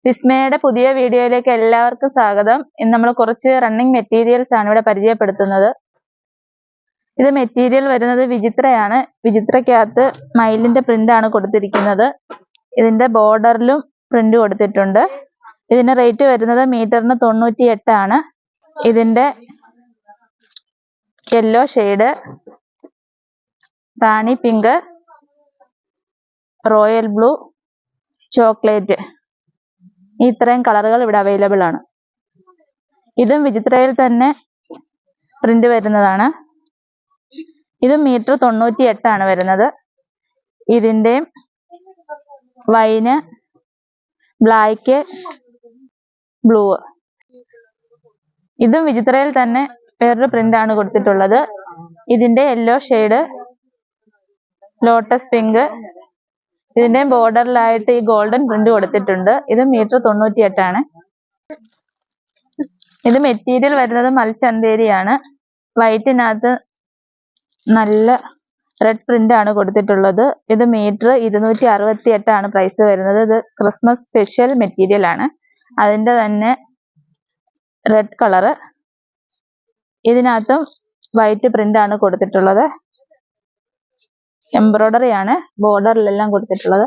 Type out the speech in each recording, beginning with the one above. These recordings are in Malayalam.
വിസ്മയുടെ പുതിയ വീഡിയോയിലേക്ക് എല്ലാവർക്കും സ്വാഗതം. ഇന്ന് നമ്മൾ കുറച്ച് റണ്ണിങ് മെറ്റീരിയൽസ് ആണ് ഇവിടെ പരിചയപ്പെടുത്തുന്നത്. ഇത് മെറ്റീരിയൽ വരുന്നത് വിചിത്രയാണ്. വിചിത്രയ്ക്കകത്ത് മയിലിന്റെ പ്രിന്റ് ആണ് കൊടുത്തിരിക്കുന്നത്. ഇതിന്റെ ബോർഡറിലും പ്രിന്റ് കൊടുത്തിട്ടുണ്ട്. ഇതിന്റെ റേറ്റ് വരുന്നത് മീറ്ററിന് 98 ആണ്. ഇതിന്റെ യെല്ലോ ഷെയ്ഡ്, റാണി പിങ്ക്, റോയൽ ബ്ലൂ, ചോക്ലേറ്റ്, ഈ ഇത്രയും കളറുകൾ ഇവിടെ അവൈലബിൾ ആണ്. ഇതും വിചിത്രയിൽ തന്നെ പ്രിന്റ് വരുന്നതാണ്. ഇതും മീറ്റർ 98 ആണ് വരുന്നത്. ഇതിന്റെ വൈന്, ബ്ലാക്ക്, ബ്ലൂ, ഇതും വിചിത്രയിൽ തന്നെ വേറൊരു പ്രിന്റ് ആണ് കൊടുത്തിട്ടുള്ളത്. ഇതിന്റെ യെല്ലോ ഷെയ്ഡ്, ലോട്ടസ് പിങ്ക്, ഇതിന്റെ ബോർഡറിലായിട്ട് ഈ ഗോൾഡൻ പ്രിന്റ് കൊടുത്തിട്ടുണ്ട്. ഇത് മീറ്റർ 98 ആണ്. ഇത് മെറ്റീരിയൽ വരുന്നത് മൽച്ചന്തേരിയാണ്. വൈറ്റിനകത്ത് നല്ല റെഡ് പ്രിന്റ് ആണ് കൊടുത്തിട്ടുള്ളത്. ഇത് മീറ്റർ 268 ആണ് പ്രൈസ് വരുന്നത്. ഇത് ക്രിസ്മസ് സ്പെഷ്യൽ മെറ്റീരിയൽ ആണ്. അതിന്റെ തന്നെ റെഡ് കളറ്, ഇതിനകത്തും വൈറ്റ് പ്രിന്റ് ആണ് കൊടുത്തിട്ടുള്ളത്. എംബ്രോയിഡറി ആണ് ബോർഡറിലെല്ലാം കൊടുത്തിട്ടുള്ളത്.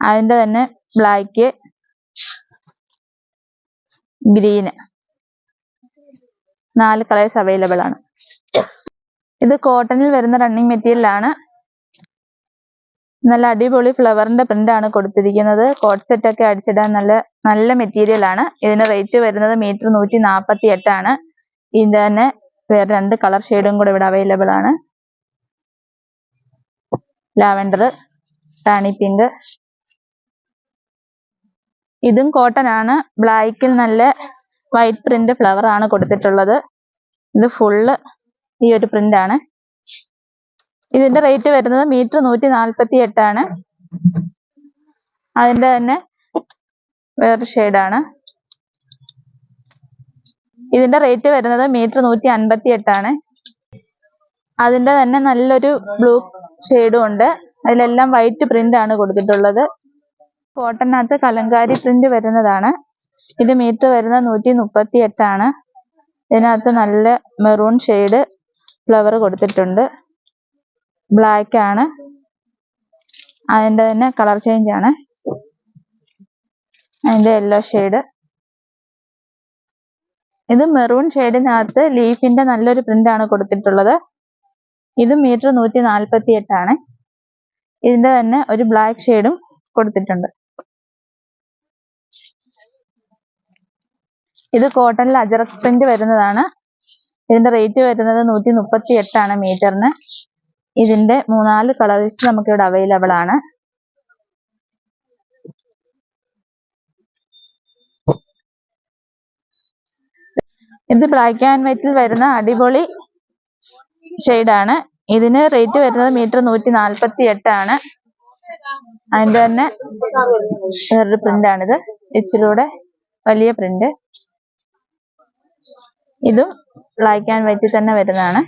അതിന്റെ തന്നെ ബ്ലാക്ക്, ഗ്രീന്, 4 കളേഴ്സ് അവൈലബിൾ ആണ്. ഇത് കോട്ടണിൽ വരുന്ന റണ്ണിങ് മെറ്റീരിയൽ ആണ്. നല്ല അടിപൊളി ഫ്ലവറിന്റെ പ്രിന്റ് ആണ് കൊടുത്തിരിക്കുന്നത്. കോട്ട് സെറ്റ് ഒക്കെ അടിച്ചിടാൻ നല്ല മെറ്റീരിയൽ ആണ്. ഇതിന്റെ റേറ്റ് വരുന്നത് മീറ്റർ 148 ആണ്. ഇതിന്റെ തന്നെ വേറെ 2 കളർ ഷെയ്ഡും കൂടെ ഇവിടെ അവൈലബിൾ ആണ്. ലാവൻഡർ, റാണി പിങ്ക്. ഇതും കോട്ടൺ ആണ്. ബ്ലാക്കിൽ നല്ല വൈറ്റ് പ്രിന്റ് ഫ്ലവർ ആണ് കൊടുത്തിട്ടുള്ളത്. ഇത് ഫുള്ള് ഈ ഒരു പ്രിന്റ് ആണ്. ഇതിന്റെ റേറ്റ് വരുന്നത് മീറ്റർ 148 ആണ്. അതിന്റെ തന്നെ വേറൊരു ഷെയ്ഡാണ്. ഇതിന്റെ റേറ്റ് വരുന്നത് മീറ്റർ 158 ആണ്. അതിന്റെ തന്നെ നല്ലൊരു ബ്ലൂ ഷെയ്ഡും ഉണ്ട്. അതിലെല്ലാം വൈറ്റ് പ്രിന്റ് ആണ് കൊടുത്തിട്ടുള്ളത്. കോട്ടണിനകത്ത് കലങ്കാരി പ്രിന്റ് വരുന്നതാണ്. ഇത് മീറ്റർ വരുന്നത് 138 ആണ്. ഇതിനകത്ത് നല്ല മെറൂൺ ഷെയ്ഡ് ഫ്ലവർ കൊടുത്തിട്ടുണ്ട്. ബ്ലാക്ക് ആണ്. അതിന്റെ തന്നെ കളർ ചേഞ്ച് ആണ്. അതിന്റെ യെല്ലോ ഷെയ്ഡ്. ഇത് മെറൂൺ ഷെയ്ഡിനകത്ത് ലീഫിന്റെ നല്ലൊരു പ്രിന്റ് ആണ് കൊടുത്തിട്ടുള്ളത്. ഇത് മീറ്റർ 148 ആണ്. ഇതിന്റെ തന്നെ ഒരു ബ്ലാക്ക് ഷെയ്ഡും കൊടുത്തിട്ടുണ്ട്. ഇത് കോട്ടണിൽ അജറക് പ്രിന്റ് വരുന്നതാണ്. ഇതിന്റെ റേറ്റ് വരുന്നത് 138 ആണ് മീറ്ററിന്. ഇതിന്റെ 3-4 കളേഴ്സ് നമുക്ക് ഇവിടെ അവൈലബിൾ ആണ്. ഇത് ബ്ലാക്ക് ആൻഡ് വൈറ്റിൽ വരുന്ന അടിപൊളി ഷെയ്ഡാണ്. ഇതിന് റേറ്റ് വരുന്നത് മീറ്റർ 148 ആണ്. അതിന്റെ തന്നെ വേറൊരു പ്രിന്റ് ആണിത്. ഇച്ചിലൂടെ വലിയ പ്രിന്റ്. ഇതും ബ്ലാക്ക് ആൻഡ് വൈറ്റിൽ തന്നെ വരുന്നതാണ്.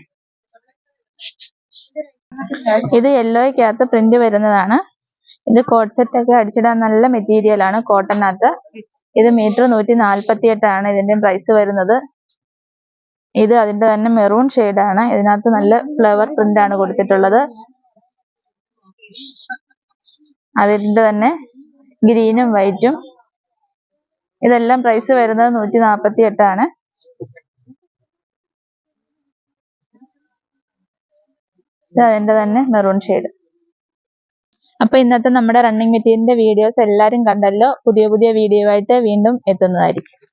ഇത് യെല്ലോയ്ക്കകത്ത് പ്രിന്റ് വരുന്നതാണ്. ഇത് കോട്ട് സെറ്റ് ഒക്കെ അടിച്ചിടാൻ നല്ല മെറ്റീരിയൽ ആണ് കോട്ടണിനകത്ത്. ഇത് മീറ്റർ 148 ആണ് ഇതിന്റെ പ്രൈസ് വരുന്നത്. ഇത് അതിന്റെ തന്നെ മെറൂൺ ഷെയ്ഡാണ്. ഇതിനകത്ത് നല്ല ഫ്ലവർ പ്രിന്റ് ആണ് കൊടുത്തിട്ടുള്ളത്. അതിന്റെ തന്നെ ഗ്രീനും വൈറ്റും. ഇതെല്ലാം പ്രൈസ് വരുന്നത് 148 ആണ്. അതിന്റെ തന്നെ മെറൂൺ ഷെയ്ഡ്. അപ്പൊ ഇന്നത്തെ നമ്മുടെ റണ്ണിങ് മെറ്റീരിയലിന്റെ വീഡിയോസ് എല്ലാവരും കണ്ടല്ലോ. പുതിയ വീഡിയോ ആയിട്ട് വീണ്ടും എത്തുന്നതായിരിക്കും.